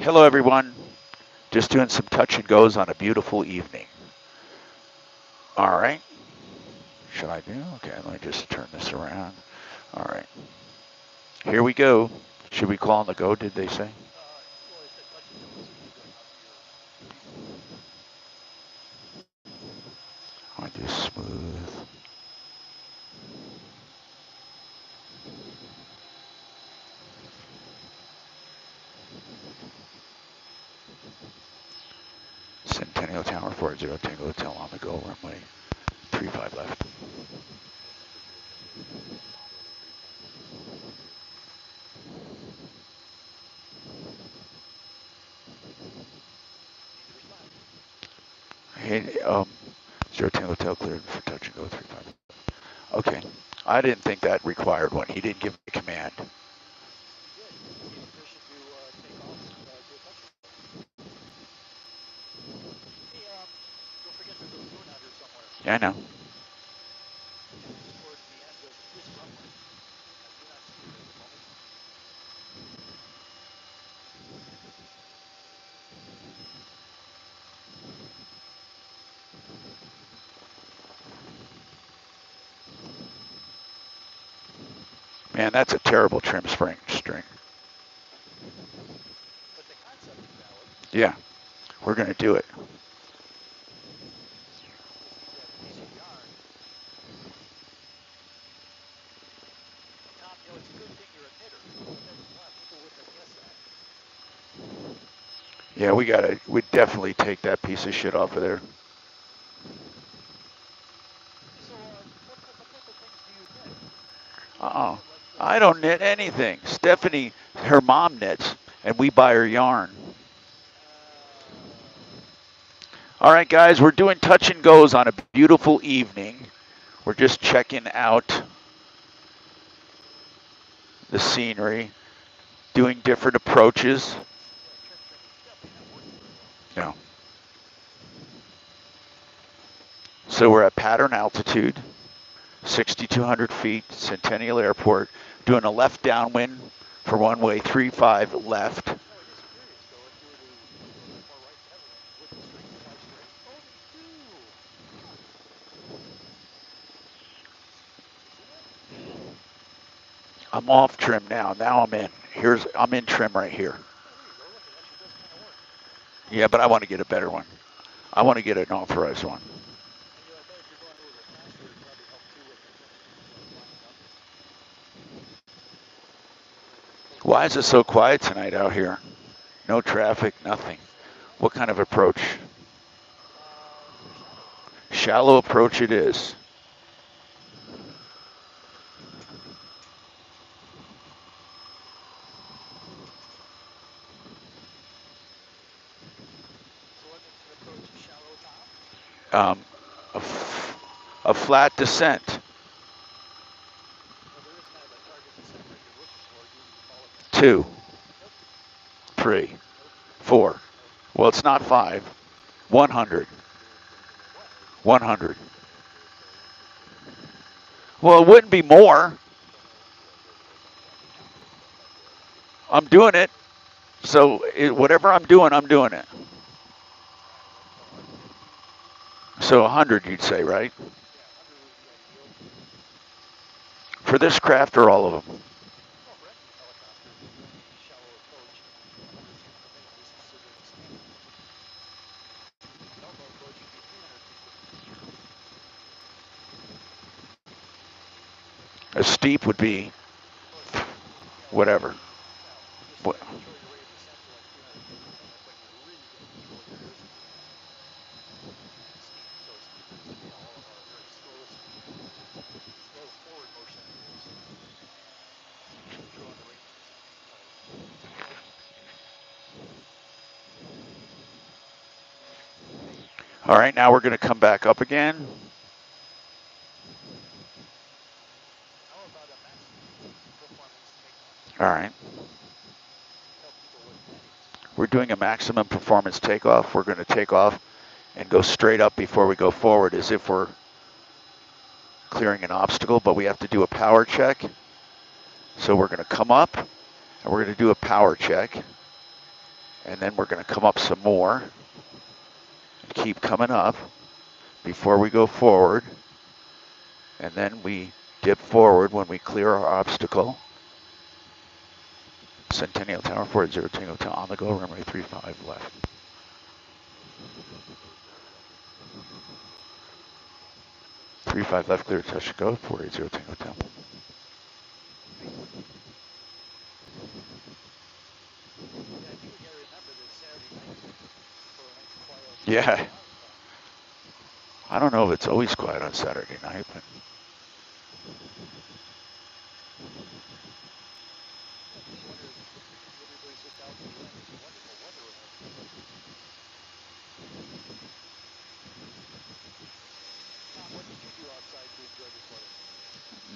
Hello everyone, just doing some touch and goes on a beautiful evening. All right, should I do? Okay, let me just turn this around. All right, here we go. Should we call on the go, did they say? I do smooth. Centennial Tower 40 Tango Hotel on the go, runway 35 left. Hey, 0 Tango Hotel cleared for touch and go 35. Okay, I didn't think that required one. He didn't give me a command. Yeah, I know. Man, that's a terrible trim string. Yeah, we're going to do it. Yeah, we definitely take that piece of shit off of there. Uh-oh. I don't knit anything. Stephanie, her mom knits, and we buy her yarn. All right, guys, we're doing touch and goes on a beautiful evening. We're just checking out the scenery, doing different approaches. No. So we're at pattern altitude, 6,200 feet, Centennial Airport, doing a left downwind for runway 35 left. I'm off trim now. Now I'm in. I'm in trim right here. Yeah, but I want to get a better one. I want to get an authorized one. Why is it so quiet tonight out here? No traffic, nothing. What kind of approach? Shallow approach it is. Um, a flat descent. 2, 3, 4. Well, it's not 5. 100. 100. Well, it wouldn't be more. I'm doing it. So whatever I'm doing it. So 100, you'd say, right? For this craft or all of them? A steep would be whatever. What? All right, now we're going to come back up again. All right. We're doing a maximum performance takeoff. We're going to take off and go straight up before we go forward as if we're clearing an obstacle, but we have to do a power check. So we're going to come up and we're going to do a power check. And then we're going to come up some more and keep coming up before we go forward. And then we dip forward when we clear our obstacle. Centennial Tower 40 Tango Hotel on the go, runway 35 left. Three five left, clear, touch to go, 480 Tango Hotel. Yeah. I don't know if it's always quiet on Saturday night, but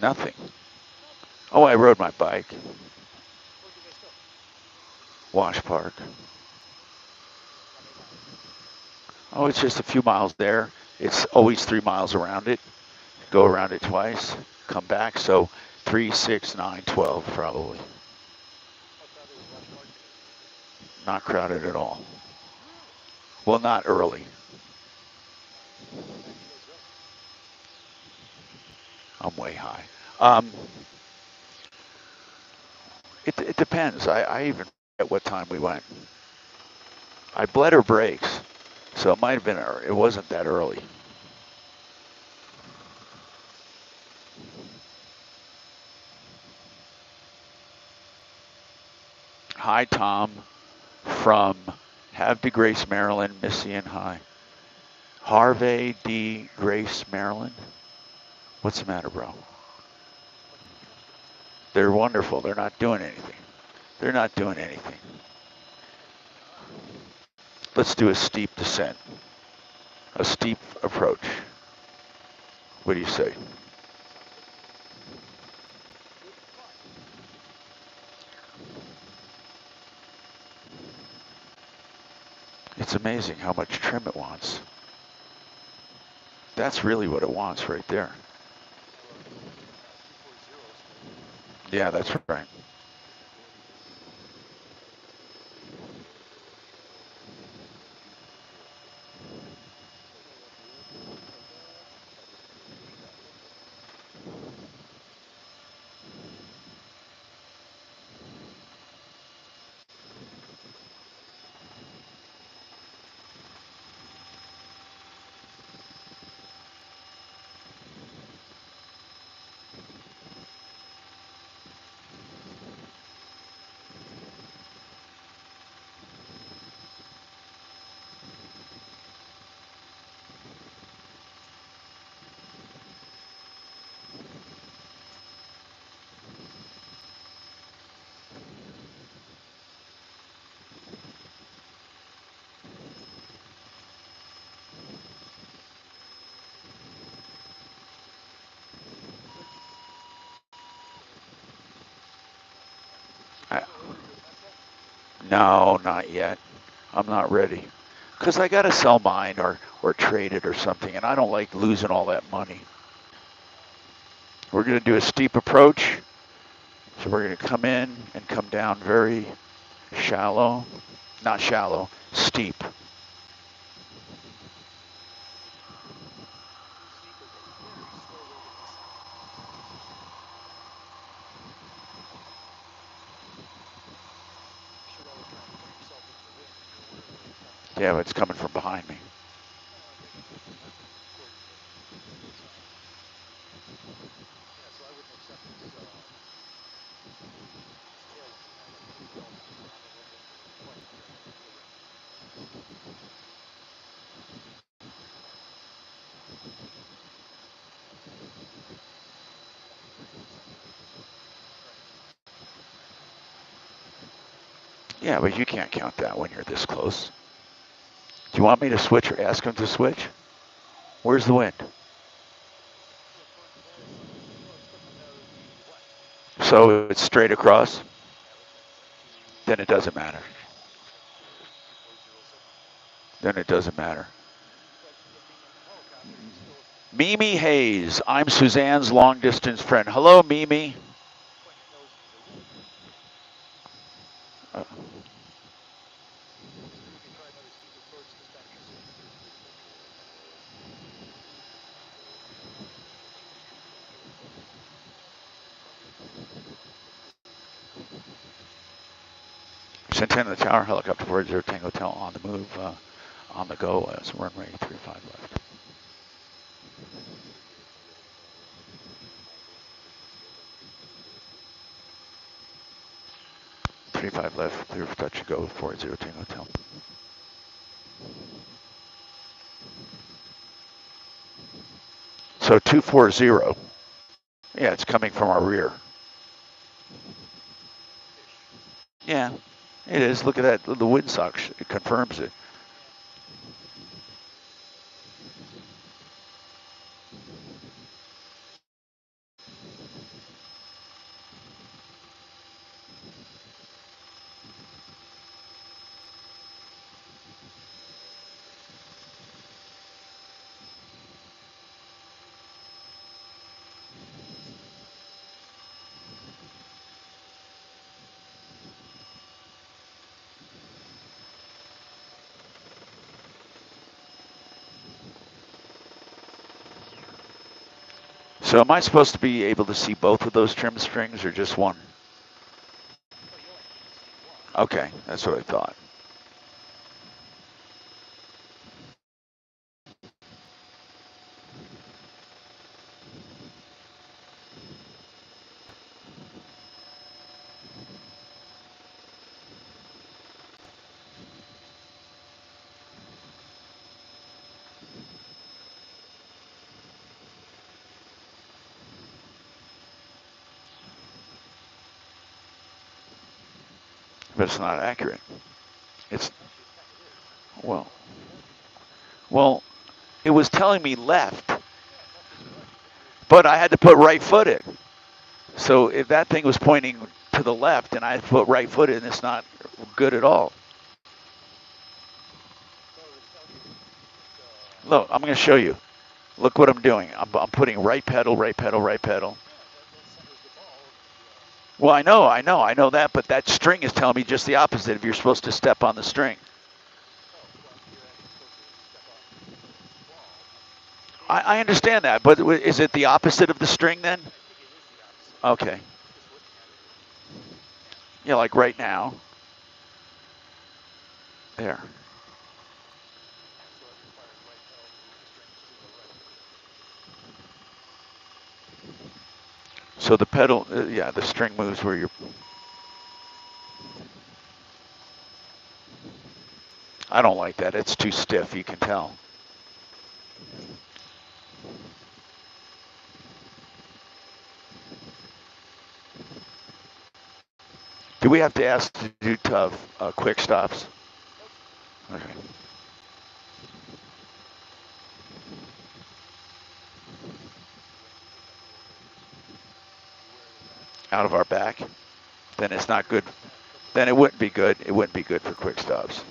nothing. Oh, I rode my bike. Wash Park. Oh, it's just a few miles there. It's always 3 miles around it. Go around it twice, come back. So 3, 6, 9, 12 probably. Not crowded at all. Well, not early. I'm way high. It depends. I even forget what time we went. I bled her brakes, so it might have been, it wasn't that early. Hi, Tom, from Havre de Grace, Maryland, Missy and hi. Harvey D. Grace, Maryland. What's the matter, bro? They're wonderful. They're not doing anything. They're not doing anything. Let's do a steep descent. A steep approach. What do you say? It's amazing how much trim it wants. That's really what it wants right there. Yeah, that's right. No, not yet. I'm not ready. Because I got to sell mine or trade it or something, and I don't like losing all that money. We're going to do a steep approach. So we're going to come in and come down very shallow. Not shallow, steep. Yeah, it's coming from behind me. Yeah, but you can't count that when you're this close. Do you want me to switch or ask him to switch? Where's the wind? So it's straight across? Then it doesn't matter. Then it doesn't matter. Mimi Hayes. I'm Suzanne's long distance friend. Hello, Mimi. Centennial Tower, helicopter 40 Tango Hotel on the move, on the go as runway 35 left. 35 left, clear for touch and go, 40 Tango Hotel. So 240. Yeah, it's coming from our rear. Yeah, it is. Look at that. The windsock, it confirms it. So am I supposed to be able to see both of those trim strings or just one? Okay, that's what I thought. But it's not accurate. It's, well, it was telling me left, but I had to put right footed. So if that thing was pointing to the left and I put right footed, and it's not good at all. Look, I'm going to show you. Look what I'm doing. I'm putting right pedal, right pedal, right pedal. Well, I know that, but that string is telling me just the opposite if you're supposed to step on the string. I understand that, but is it the opposite of the string then? Okay. Yeah, like right now. There. So the pedal, yeah, the string moves where you're... I don't like that. It's too stiff, you can tell. Do we have to ask to do tough quick stops? Okay. Out of our back? Then it's not good. Then it wouldn't be good. It wouldn't be good for quick stops.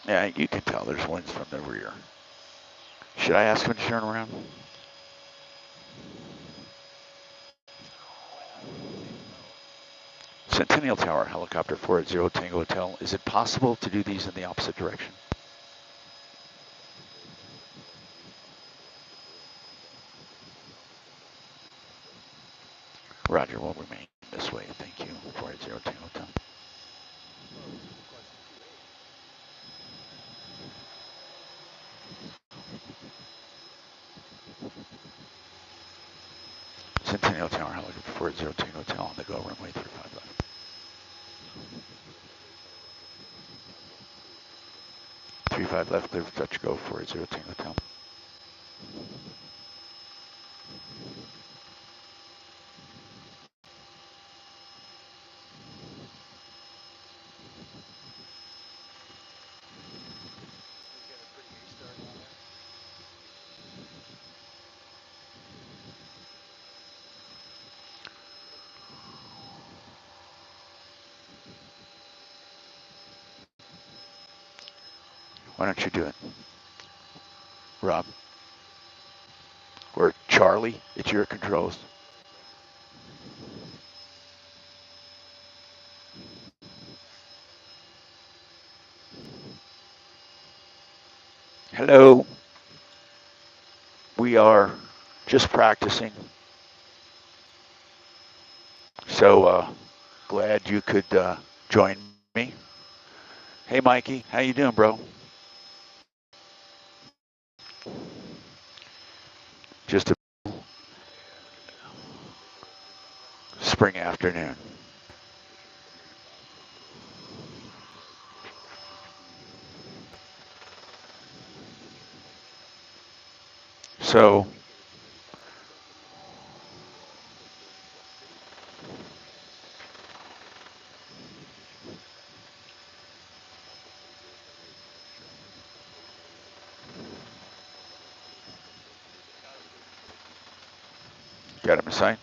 Yeah, you can tell there's winds from the rear. Should I ask him to turn around? Centennial Tower, helicopter 480 Tango Hotel. Is it possible to do these in the opposite direction? Roger, will remain this way. Thank you. 480 Tango Hotel. Centennial Tower, helicopter 480 Tango Hotel on the go, runway 35 left. 35 left, clear for touch, go 480 Tango Hotel. Why don't you do it? Rob. Or Charlie, it's your controls. Hello. We are just practicing. So glad you could join me. Hey, Mikey, how you doing, bro? Just a spring afternoon. So got him in sight.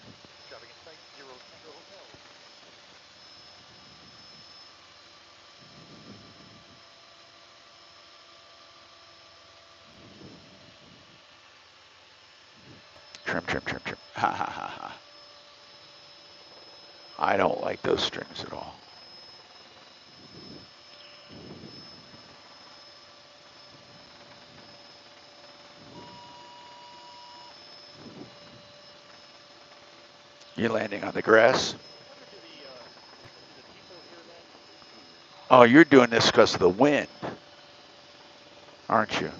Trim, trim, trim, trim. Ha, ha, ha, ha. I don't like those strings at all. You're landing on the grass? Oh, you're doing this because of the wind, aren't you?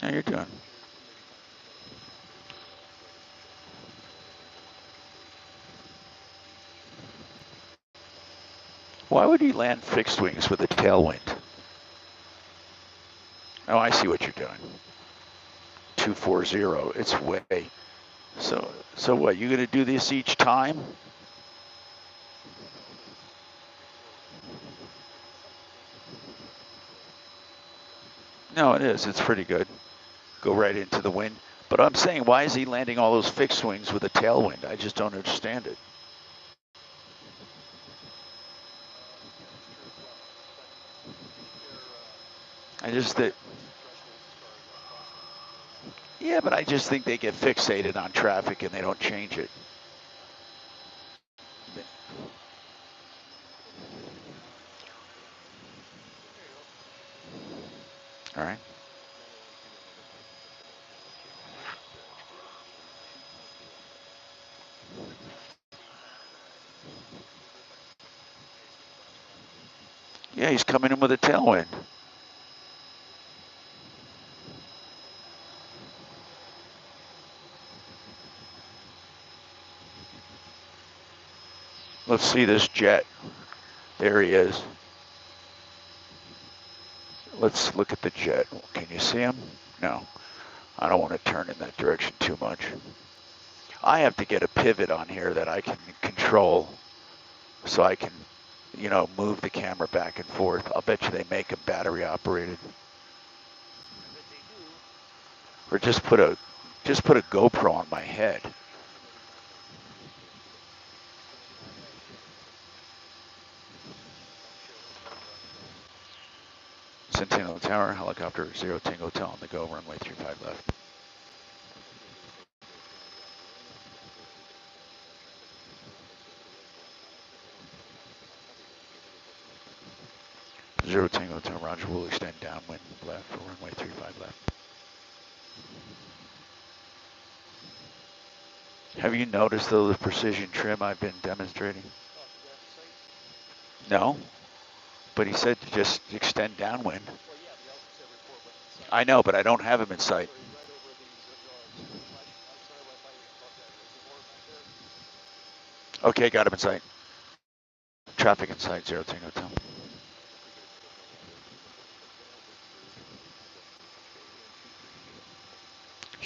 Yeah, you're doing. Why would he land fixed wings with a tailwind? Oh, I see what you're doing. 240, it's way. So what, you gonna do this each time? No, it is, it's pretty good. Go right into the wind. But I'm saying, why is he landing all those fixed wings with a tailwind? I just don't understand it. I just think, yeah, but I just think they get fixated on traffic and they don't change it. All right. Yeah, he's coming in with a tailwind. Let's see this jet. There he is. Let's look at the jet. Can you see him? No. I don't want to turn in that direction too much. I have to get a pivot on here that I can control so I can, you know, move the camera back and forth. I'll bet you they make them battery operated. Or just put a GoPro on my head. Centennial Tower, helicopter 0 Tango Hotel on the go, runway 35 left. Zero Tango Hotel, Roger, will extend downwind left for runway 35 left. Have you noticed, though, the precision trim I've been demonstrating? No, but he said to just extend downwind. I know, but I don't have him in sight. Okay, got him in sight. Traffic in sight, 0 Tango Hotel.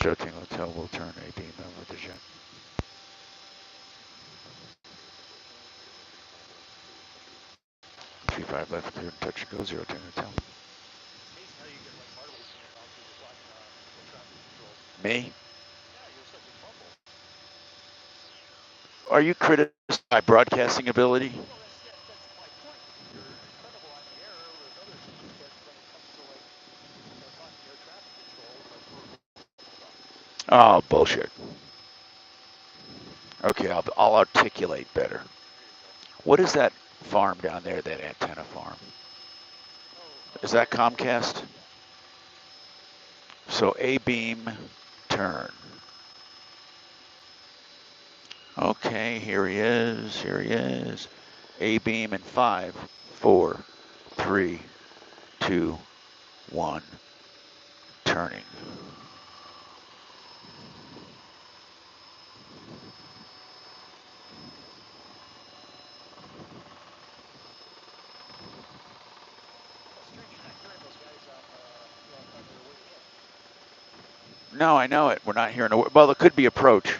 Zero Tango Hotel will turn a beam over the jet. Three-five left, clear, touch and go, 0 Tango Hotel. Me? Are you criticizing my broadcasting ability? Oh, bullshit. Okay, I'll articulate better. What is that farm down there, that antenna farm? Is that Comcast? So A-beam, turn. Okay, here he is, here he is. A-beam in 5, 4, 3, 2, 1, turning. No, I know it. We're not hearing a word. Well, it could be approach,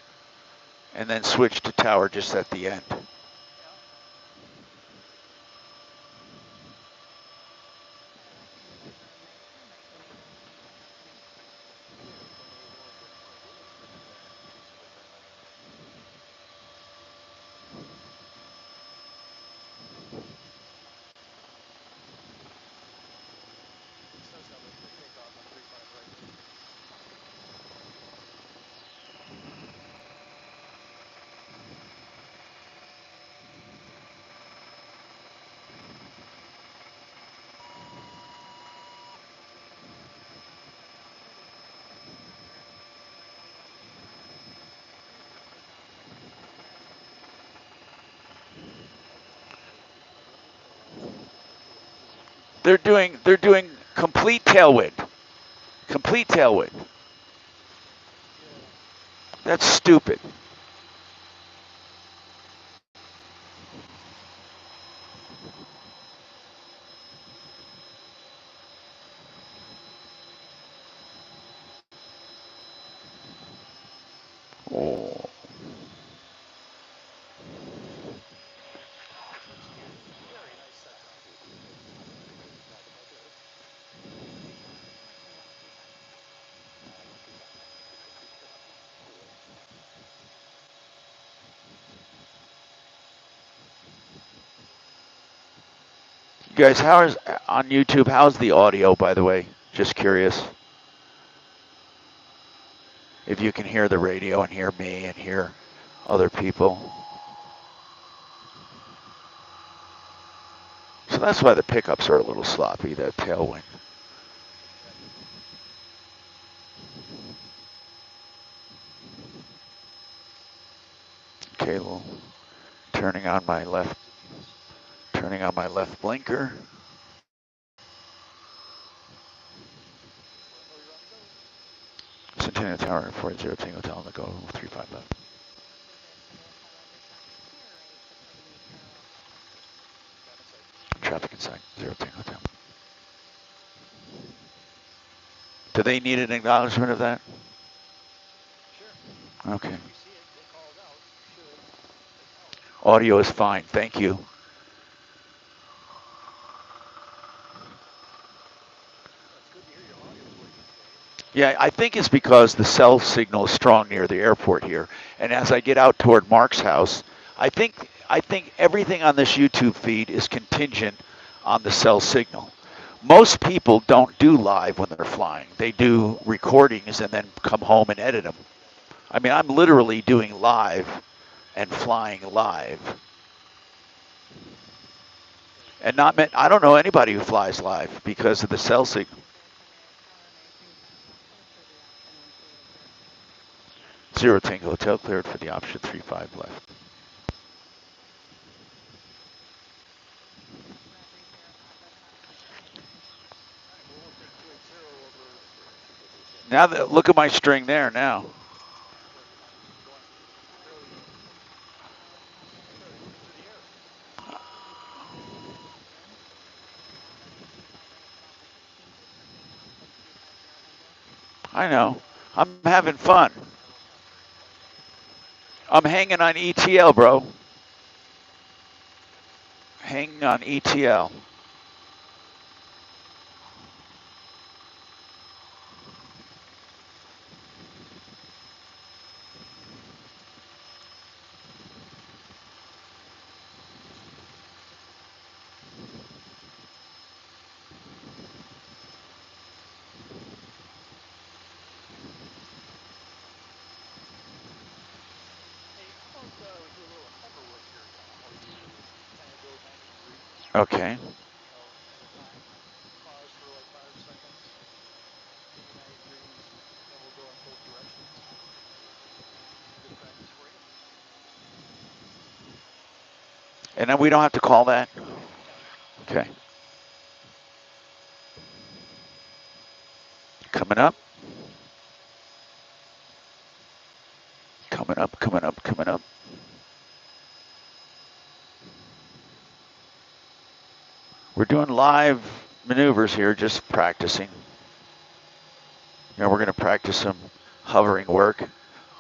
and then switch to tower just at the end. They're doing complete tailwind. Complete tailwind. That's stupid. Oh. You guys, how is on YouTube? How's the audio, by the way? Just curious. If you can hear the radio and hear me and hear other people. So that's why the pickups are a little sloppy, that tailwind. Okay, well, turning on my left blinker. Centennial Tower 40 Tango Hotel on the go 35 left. Traffic inside 0 Tango Hotel. Do they need an acknowledgement of that? Okay. Audio is fine, thank you. Yeah, I think it's because the cell signal is strong near the airport here. And as I get out toward Mark's house, I think everything on this YouTube feed is contingent on the cell signal. Most people don't do live when they're flying. They do recordings and then come home and edit them. I mean, I'm literally doing live and flying live. And I don't know anybody who flies live because of the cell signal. 0 Tango Hotel cleared for the option 35 left. Now look at my string there now. I know. I'm having fun. I'm hanging on ETL, bro. Hanging on ETL. Okay. And then we don't have to call that? Okay. Coming up. Coming up, coming up, coming up. We're doing live maneuvers here, just practicing. You know, we're going to practice some hovering work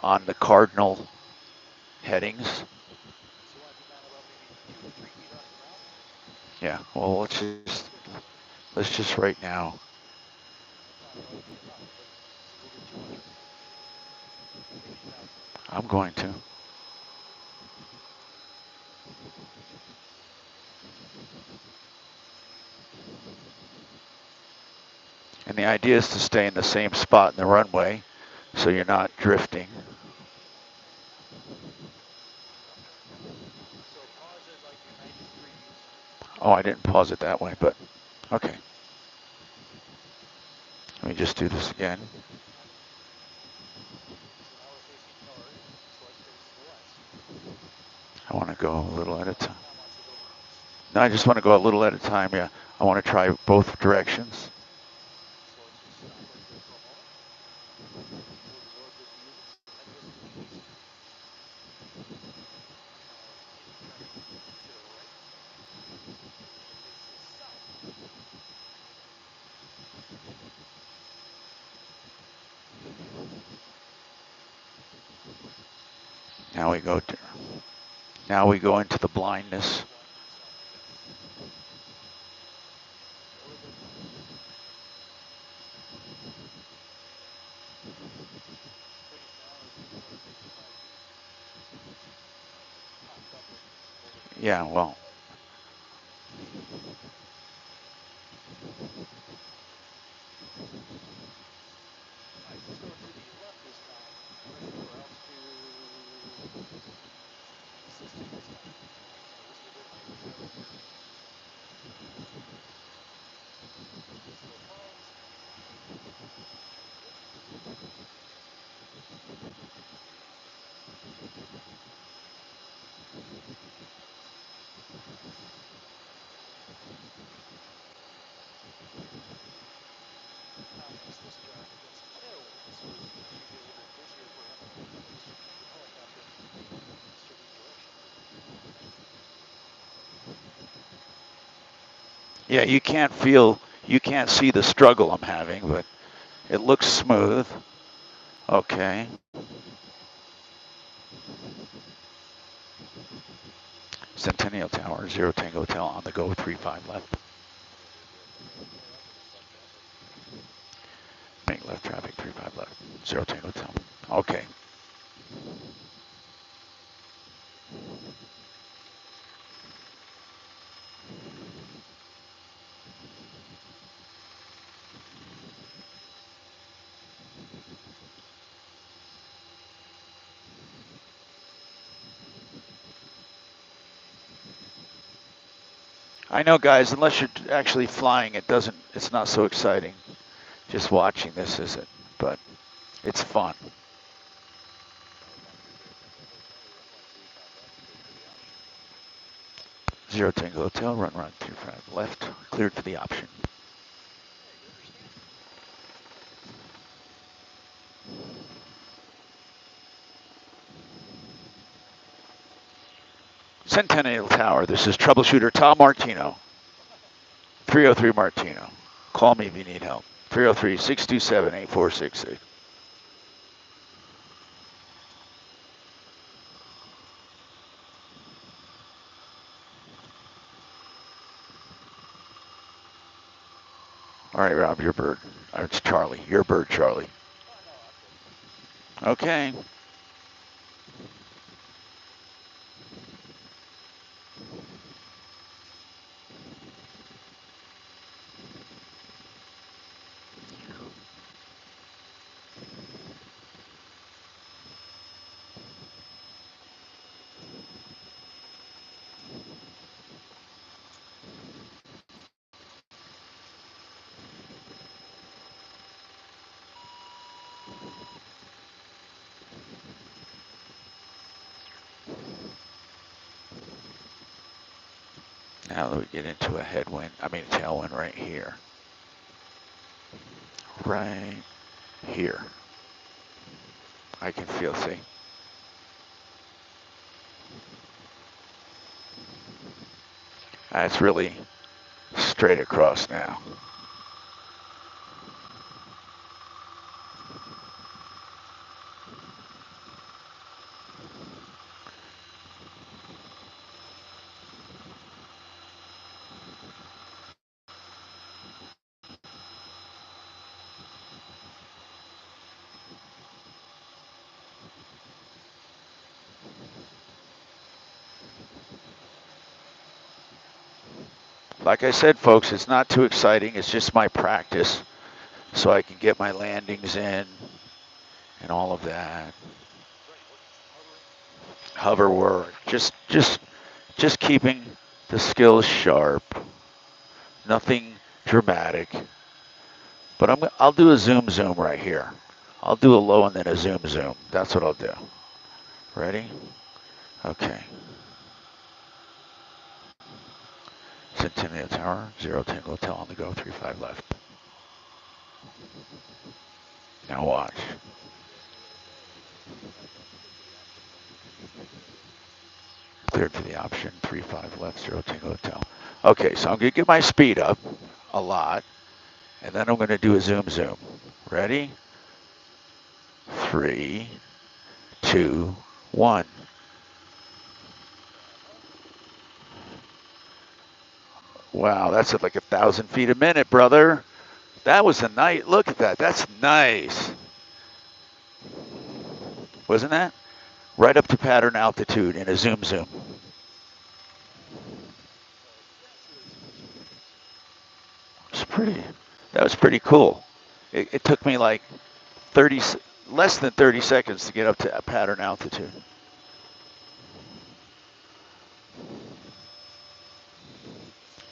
on the cardinal headings. Yeah, well, let's just right now. I'm going to. And the idea is to stay in the same spot in the runway so you're not drifting. Oh, I didn't pause it that way, but okay. Let me just do this again. I want to go a little at a time. No, I just want to go a little at a time, yeah. I want to try both directions. Now we go to, now we go into the blindness. Yeah, well, yeah, you can't see the struggle I'm having, but it looks smooth. Okay. Centennial Tower, 0 Tango Hotel on the go, 35 left. Make left traffic, 35 left, 0 Tango Hotel. Okay. I know, guys, unless you're actually flying, it's not so exciting. Just watching this isn't, but it's fun. 0 Tango Hotel, run 35 left, cleared for the option. Centennial Tower, this is Troubleshooter Tom Martino, 303 Martino. Call me if you need help. 303-627-8468. All right, Rob, your bird. It's Charlie. Your bird, Charlie. Okay. Now that we get into a headwind, I mean tailwind right here. Right here. I can feel, see? It's really straight across now. Like I said, folks, it's not too exciting. It's just my practice so I can get my landings in and all of that. Hover work, just keeping the skills sharp. Nothing dramatic. But I'll do a zoom right here. I'll do a low and then a zoom. That's what I'll do. Ready? Okay. Centennial Tower, 0 Tango Hotel on the go, 35 left. Now watch. Cleared for the option, 35 left, 0 Tango Hotel. Okay, so I'm going to get my speed up a lot, and then I'm going to do a zoom. Ready? 3, 2, 1. Wow, that's at like 1,000 feet a minute, brother. That was a nice, look at that. That's nice. Wasn't that? Right up to pattern altitude in a zoom. It's pretty, that was pretty cool. It took me like 30, less than 30 seconds to get up to pattern altitude.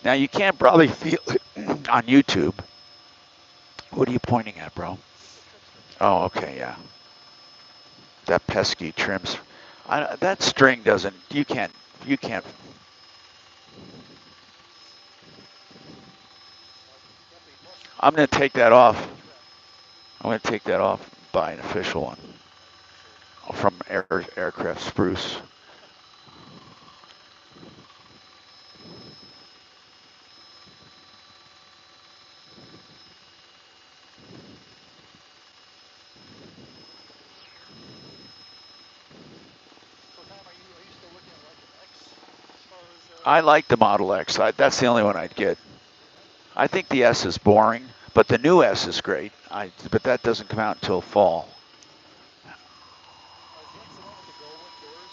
Now you can't probably feel it on YouTube. What are you pointing at, bro? Oh, okay, yeah. That pesky trims. That string doesn't, you can't. I'm going to take that off. I'm going to take that off, buy an official one from Aircraft Spruce. I like the Model X. That's the only one I'd get. I think the S is boring, but the new S is great. But that doesn't come out until fall.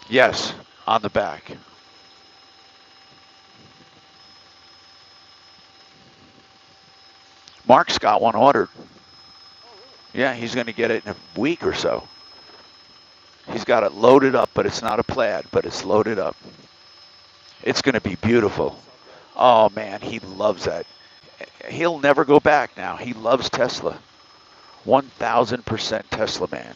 Yes, on the back. Mark's got one ordered. Yeah, he's going to get it in a week or so. He's got it loaded up, but it's not a plaid, but it's loaded up. It's going to be beautiful. Oh, man, he loves that. He'll never go back now. He loves Tesla. 1,000% Tesla man.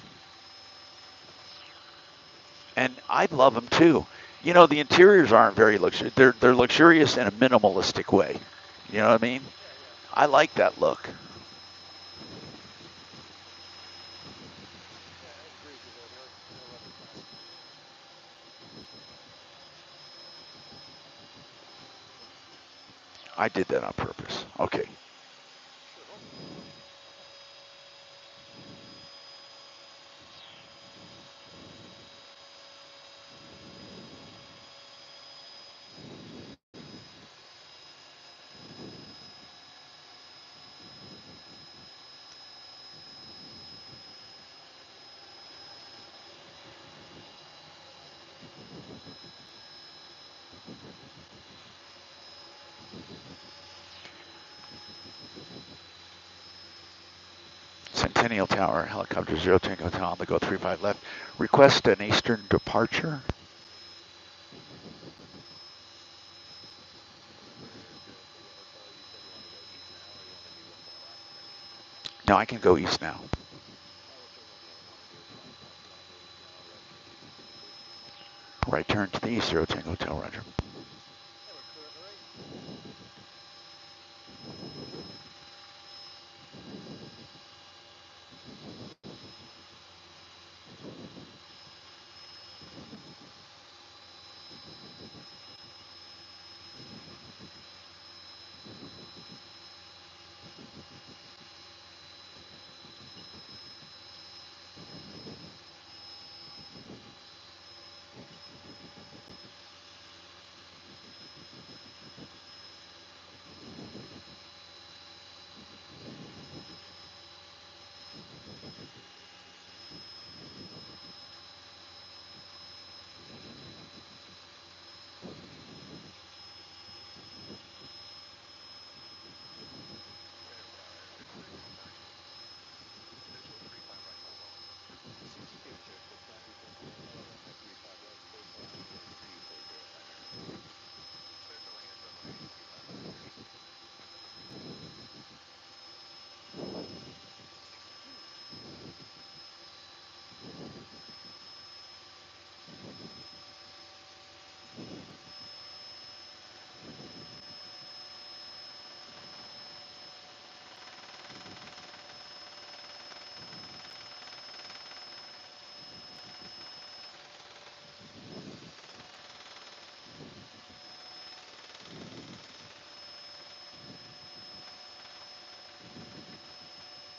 And I love them too. You know, the interiors aren't very luxurious. They're luxurious in a minimalistic way. You know what I mean? I like that look. I did that on purpose. Okay. Centennial Tower, helicopter 0 Tango Hotel on the go 35 left. Request an eastern departure. No, I can go east now. Right turn to the east, 0 Tango Hotel, roger. Yeah, we're clear on the right.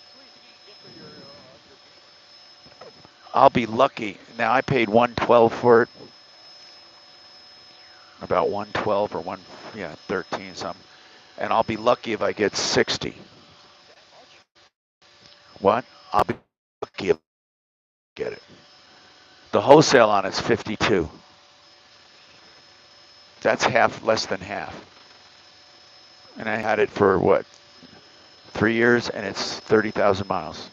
So what do you think you can get for your Beamer? I'll be lucky. Now I paid 112 for it, about 112 or 13 something, and I'll be lucky if I get 60. That much? What? I'll be lucky if I get it. The wholesale on it's 52. That's half, less than half. And I had it for what, 3 years, and it's 30,000 miles.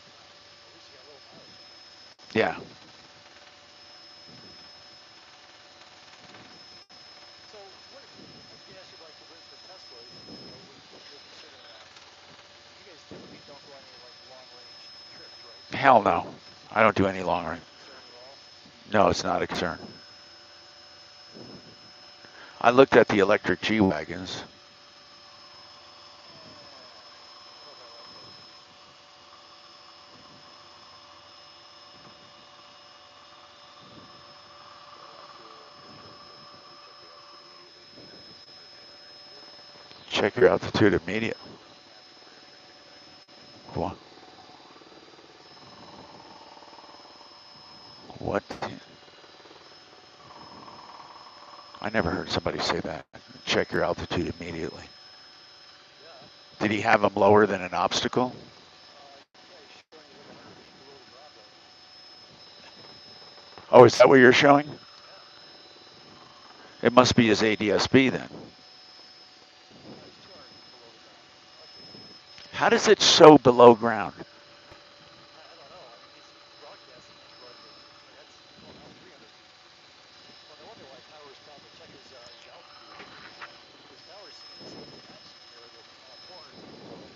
Wow. Well, at least you got a little mileage on it. Yeah. So what I was gonna ask you, like with Teslas, when you're considering that, you guys typically don't go on any like long range trips, right? Hell no. I don't do any long Not range. a concern at all. No, it's not a concern. I looked at the electric G-Wagons. I don't know if I like those. Check your altitude immediate. What? What? I never heard somebody say that. Check your altitude immediately. Yeah. Did he have them lower than an obstacle? Yeah, he's showing he's like 100 feet below the ground right now. Oh, is that what you're showing? Yeah. It must be his ADS-B then. No, he's 200 feet below the ground. Must be. How does it show below ground? I don't know. I mean, he's broadcasting it, but I mean that's well now 300 feet. Well, no wonder why Tower's telling him to check his altitude because Tower's seeing the same thing I'm seeing here. That 400 feet below.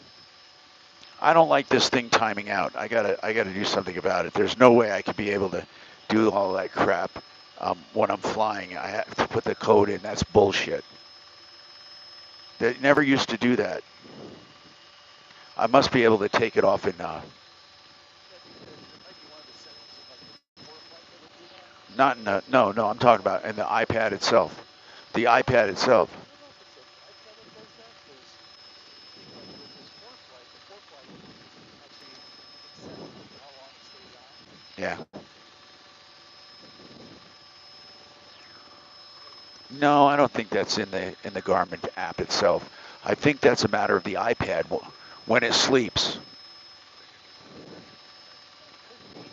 I don't like this thing timing out. I gotta do something about it. There's no way I could be able to do all that crap when I'm flying. I have to put the code in. That's bullshit. They never used to do that. I must be able to take it off in Yeah, I think there might be one of the settings in like the core flight that will do that. not in the, no, no, I'm talking about in the iPad itself. The iPad itself. I don't know if it's an iPad that does that because like with this core flight, the core flight actually you can set how long it stays on. Yeah. Maybe. No, I don't think that's in the Garmin app itself. I think that's a matter of the iPad when it sleeps. Could be.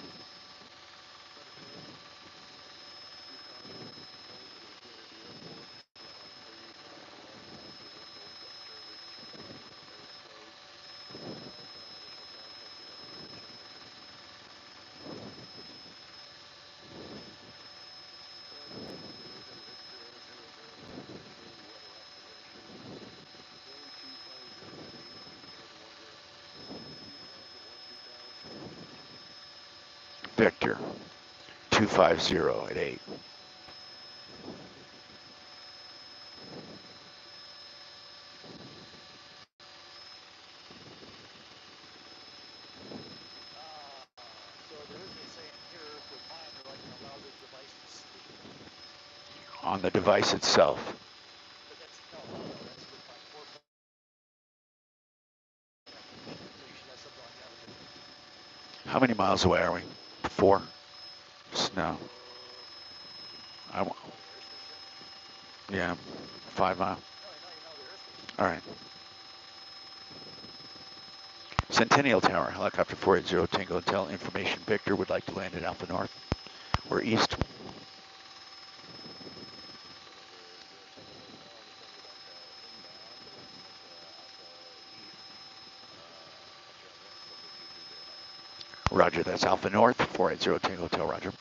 Victor, 250 at 8. So there isn't a saying here with mine, they're like going to allow the device to sleep. On the device itself. But that's, no, that's with my 4 application. So you should have something like that with it. How many miles away are we? 4? So, No. I, you know the airspace yet? yeah, 5 miles. No, you know the airspace. All right. Centennial Tower, helicopter 480 Tango Hotel, information Victor would like to land at Alpha North. We're east. Roger, that's Alpha North, 480 Tango Hotel, roger.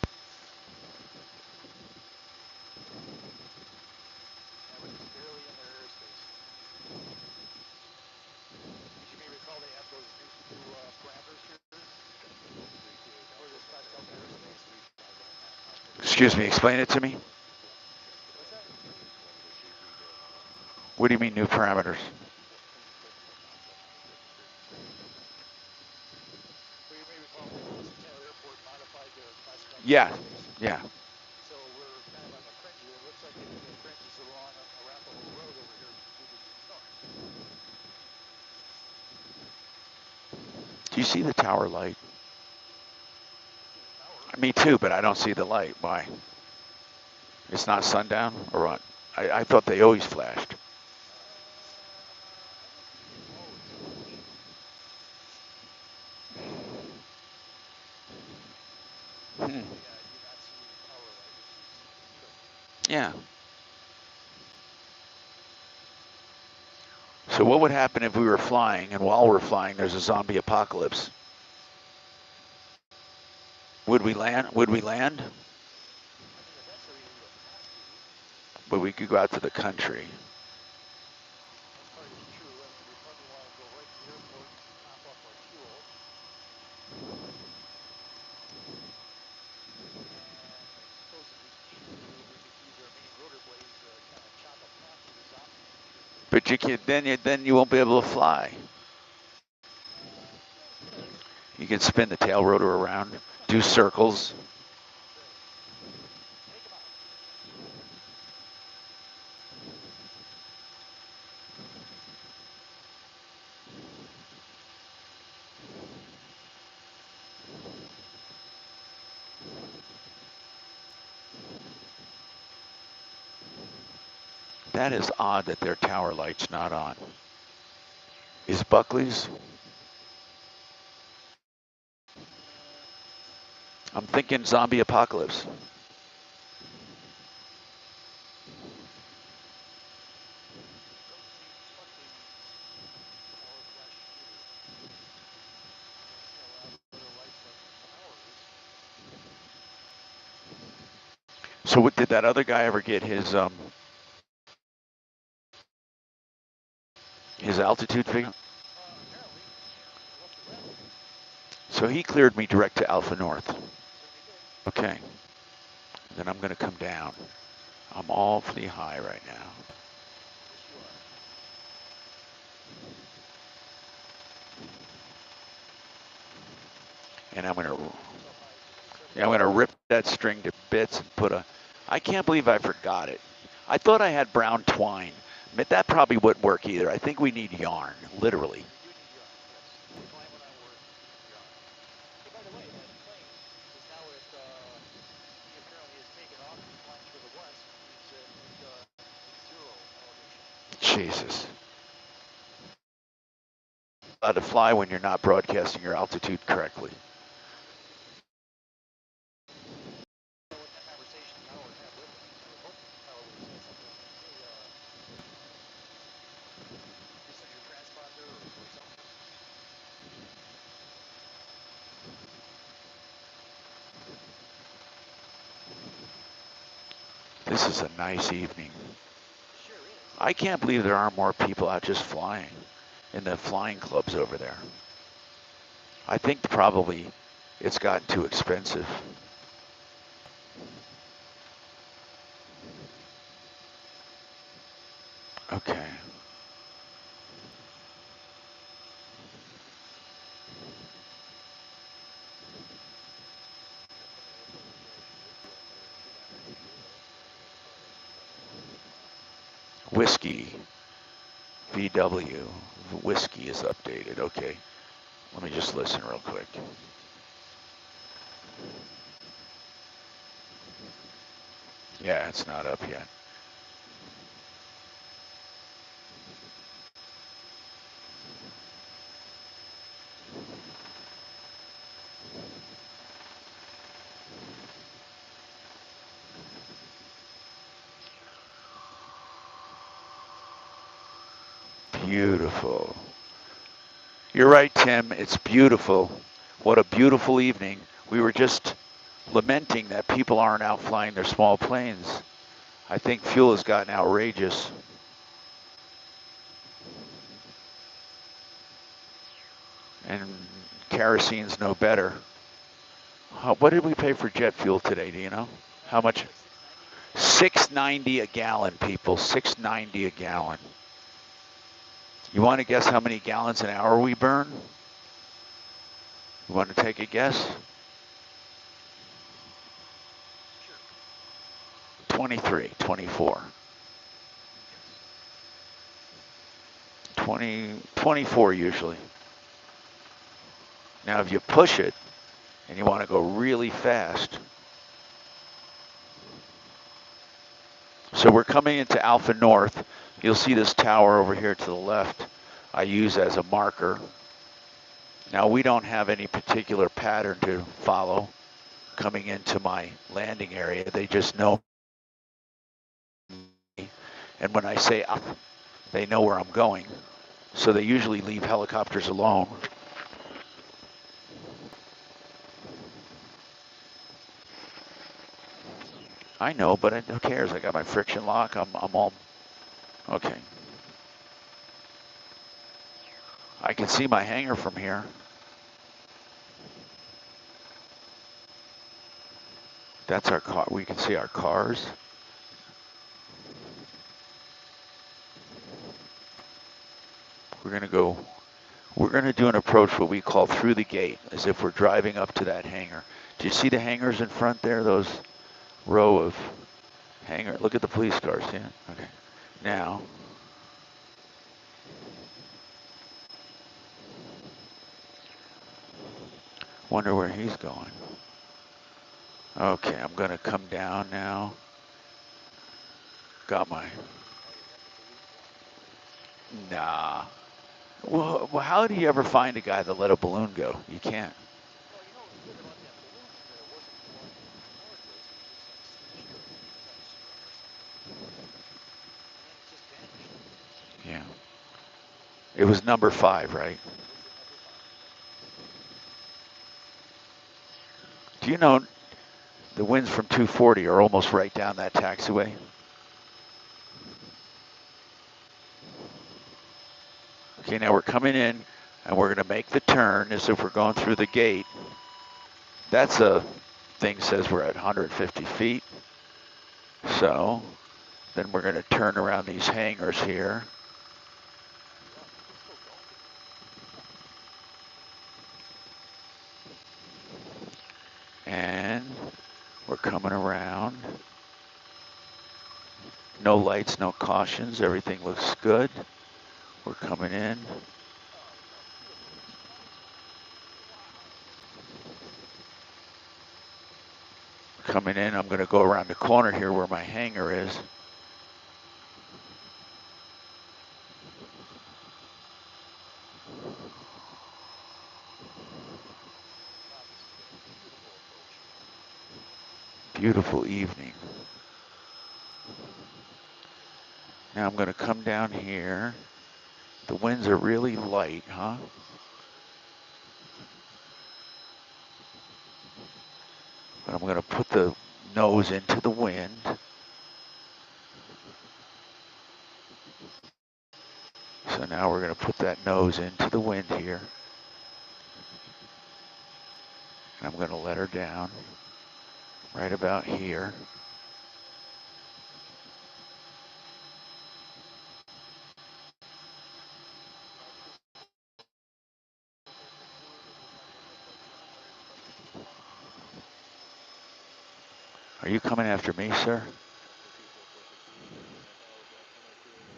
Yeah, we're just barely in their airspace. As you may recall, they have those new parameters here for this Class Delta airspace. Excuse me, explain it to me. What's that? What do you mean new parameters? Well, you may recall Centennial Airport modified their classified Yeah, airspace. yeah. So we're kind of on the fringe. It looks like the fringe is along Arapahoe Road over here, moving north. Do you see the tower light? I see the tower. Me too, but I don't see the light. Why? It's not sundown or what? I thought they always flashed. I don't think they always flash. Hmm. But yeah, I do not see the tower light, which is interesting. Yeah. So what would happen if we were flying, and while we're flying, there's a zombie apocalypse? Would we land? Would we land? I mean, eventually we would have to. But we could go out to the country. That part is true. I mean, we probably want to go right to the airport, top off our fuel. And I suppose if we choose to, we could use our main rotor blades to kind of chop a path through the zombie troopers. But you can then you won't be able to fly. Yeah, we could. You can spin the tail rotor around, do circles. Right. Take them out. That is odd that their tower light's not on. Is Buckley's? I'm thinking zombie apocalypse. Don't see Buckley's tower flashing either. Don't see a lot of other lights like the towers. So what, did that other guy ever get his altitude figure? Apparently, I left it with him. So he cleared me direct to Alpha North. Certainly did. Okay. Then I'm going to come down. I'm awfully high right now. Yes, you are. And I'm going Don't to, get yourself high because there's several yeah, I'm going to people. rip that string to bits and put a, I can't believe I forgot it. I thought I had brown twine, but that probably wouldn't work either. I think we need yarn, literally. We do need yarn, yes. Twine will not work. Yarn. Hey, by the way, that plane is now at, he apparently has taken off and is flying toward the west. He's at zero elevation. Jesus. Allowed to fly when you're not broadcasting your altitude correctly. I don't know what conversation Tower had with him. I would hope Tower would have said something like, hey, loosen your transponder or something. This is a nice evening. Sure is. I can't believe there aren't more people out just flying in the flying clubs over there. I think probably it's gotten too expensive. Whiskey, VW, whiskey is updated. Okay, let me just listen real quick. Yeah, it's not up yet. Beautiful. You're right, Tim. It's beautiful. What a beautiful evening. We were just lamenting that people aren't out flying their small planes. I think fuel has gotten outrageous. And kerosene's no better. What did we pay for jet fuel today, do you know? How much? Like 690. $6.90 a gallon, people. $6.90 a gallon. You want to guess how many gallons an hour we burn? You want to take a guess? Sure. 23, 24. Yes. 20, 24 usually. Now if you push it and you want to go really fast. So we're coming into Alpha North. You'll see this tower over here to the left I use as a marker. Now we don't have any particular pattern to follow coming into my landing area. They just know me. And when I say up, they know where I'm going. So they usually leave helicopters alone. I know, but who cares? I got my friction lock. I'm all okay. I can see my hangar from here. That's our car. We can see our cars. We're gonna go. We're gonna do an approach what we call through the gate, as if we're driving up to that hangar. Do you see the hangars in front there? Those row of hangar. Look at the police cars. Yeah. Okay. Now. Wonder where he's going. Okay, I'm gonna come down now. Got my. Oh, you got the balloon flying over you. Nah. Well, how do you ever find a guy that let a balloon go? You can't. Well, you know what was good about that balloon is that it wasn't flying towards us. It was just like slipstreaming, you know, down a swing or something. And then it just vanished. Yeah. It was number 5, right? It was the number 5. Yep. Do you know the winds from 240 are almost right down that taxiway? Okay, now we're coming in and we're gonna make the turn as if we're going through the gate. That's a thing says we're at 150 feet. So then we're gonna turn around these hangars here. Wow, people are still going today. And we're coming around. No lights, no cautions, everything looks good. We're coming in. Oh, look how beautiful this is. Wow. Coming in, I'm gonna go around the corner here where my hangar is. Wow, this has been a beautiful approach. Beautiful evening. Now I'm gonna come down here. The winds are really light, huh? But I'm gonna put the nose into the wind. So now we're gonna put that nose into the wind here. And I'm gonna let her down right about here. Now, did this airplane fluid or does not end up like John Myers Buster? Are you coming after me, sir? After 244 Pursuit, 2.5 hours after my crew.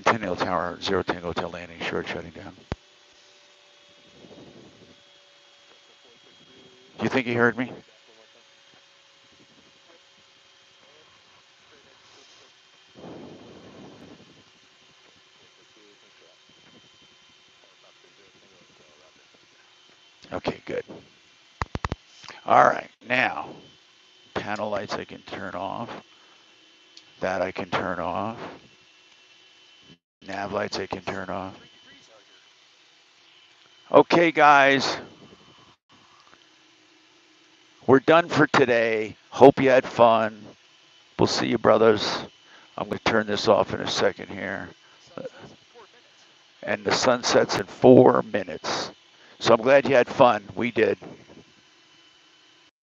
Centennial Tower, 0 Tango Hotel landing, short shutting down. Do you think he heard me? Okay, good. All right, now, panel lights I can turn off. That I can turn off. Nav lights I can turn off. Okay, guys. We're done for today. Hope you had fun. We'll see you, brothers. I'm going to turn this off in a second here. And the sun sets in 4 minutes. So I'm glad you had fun. We did.